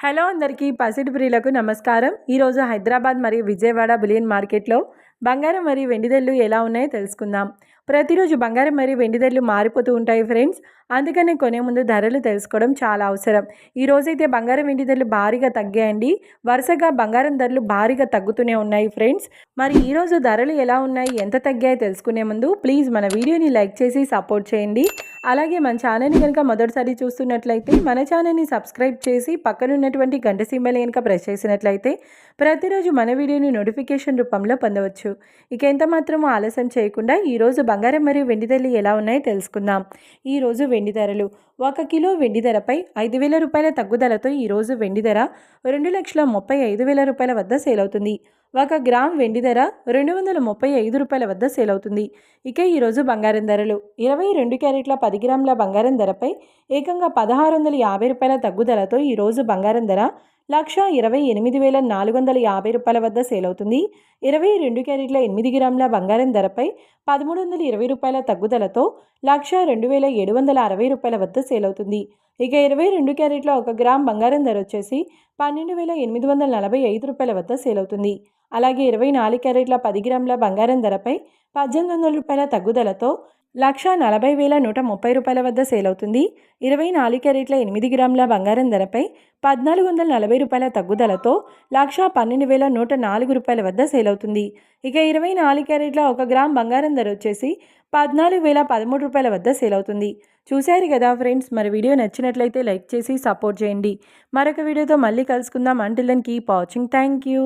Hello అందరికీ పసిడి ప్రియులకు నమస్కారం. ఈరోజు హైదరాబాద్ మరియు విజయవాడ బులియన్ మార్కెట్లో బంగారం మరియు వెండి ధరలు ఎలా ఉన్నాయో తెలుసుకుందాం. ప్రతిరోజు బంగారం మరియు వెండి ధరలు మారిపోతూ ఉంటాయి ఫ్రెండ్స్. అందుకనే కొనే ముందు ధరలు తెలుసుకోవడం చాలా అవసరం. ఈరోజైతే బంగారం వెండి ధరలు భారీగా తగ్గాయండి. వరుసగా బంగారం ధరలు భారీగా తగ్గుతూనే ఉన్నాయి ఫ్రెండ్స్. మరి ఈరోజు ధరలు ఎలా ఉన్నాయి, ఎంత తగ్గాయో తెలుసుకునే ముందు ప్లీజ్ మన వీడియోని లైక్ చేసి సపోర్ట్ చేయండి. అలాగే మన ఛానల్ని కనుక మొదటిసారి చూస్తున్నట్లయితే మన ఛానల్ని సబ్స్క్రైబ్ చేసి పక్కనున్నటువంటి గంట సింబల్ కనుక ప్రెస్ చేసినట్లయితే ప్రతిరోజు మన వీడియోని నోటిఫికేషన్ రూపంలో పొందవచ్చు. ఇక ఎంత మాత్రం ఆలస్యం చేయకుండా ఈరోజు బంగారం మరియు వెండి ధరలు ఎలా ఉన్నాయో తెలుసుకుందాం. ఈరోజు వెండి ధరలు 1 కిలో వెండి ధరపై 5,000 రూపాయల తగ్గుదలతో ఈరోజు వెండి ధర 2,35,000 రూపాయల వద్ద సేల్ అవుతుంది. 1 గ్రామ్ వెండి ధర 235 రూపాయల వద్ద సేల్ అవుతుంది. ఇక ఈరోజు బంగారం ధరలు 22 క్యారెట్ల 10 గ్రాముల బంగారం ధరపై ఏకంగా 1,650 రూపాయల తగ్గుదలతో ఈరోజు బంగారం ధర 1,28,450 రూపాయల వద్ద సేల్ అవుతుంది. 22 క్యారెట్ల 8 గ్రాముల బంగారం ధరపై 1,320 రూపాయల తగ్గుదలతో 1,02,760 రూపాయల వద్ద సేల్ అవుతుంది. ఇక 22 క్యారెట్ల 1 గ్రామ్ బంగారం ధర వచ్చేసి 12,845 రూపాయల వద్ద సేల్ అవుతుంది. అలాగే 24 క్యారెట్ల 10 గ్రాముల బంగారం ధరపై 1,800 రూపాయల తగ్గుదలతో 1,40,130 రూపాయల వద్ద సేల్ అవుతుంది. 24 క్యారెట్ల 8 గ్రాముల బంగారం ధరపై 1,440 రూపాయల తగ్గుదలతో 1,12,104 రూపాయల వద్ద సేల్ అవుతుంది. ఇక 24 క్యారెట్ల 1 గ్రామ్ బంగారం ధర వచ్చేసి 14,013 రూపాయల వద్ద సేల్ అవుతుంది. చూశారు కదా ఫ్రెండ్స్, మరి వీడియో నచ్చినట్లయితే లైక్ చేసి సపోర్ట్ చేయండి. మరొక వీడియోతో మళ్ళీ కలుసుకుందాం. Until then keep watching. Thank you.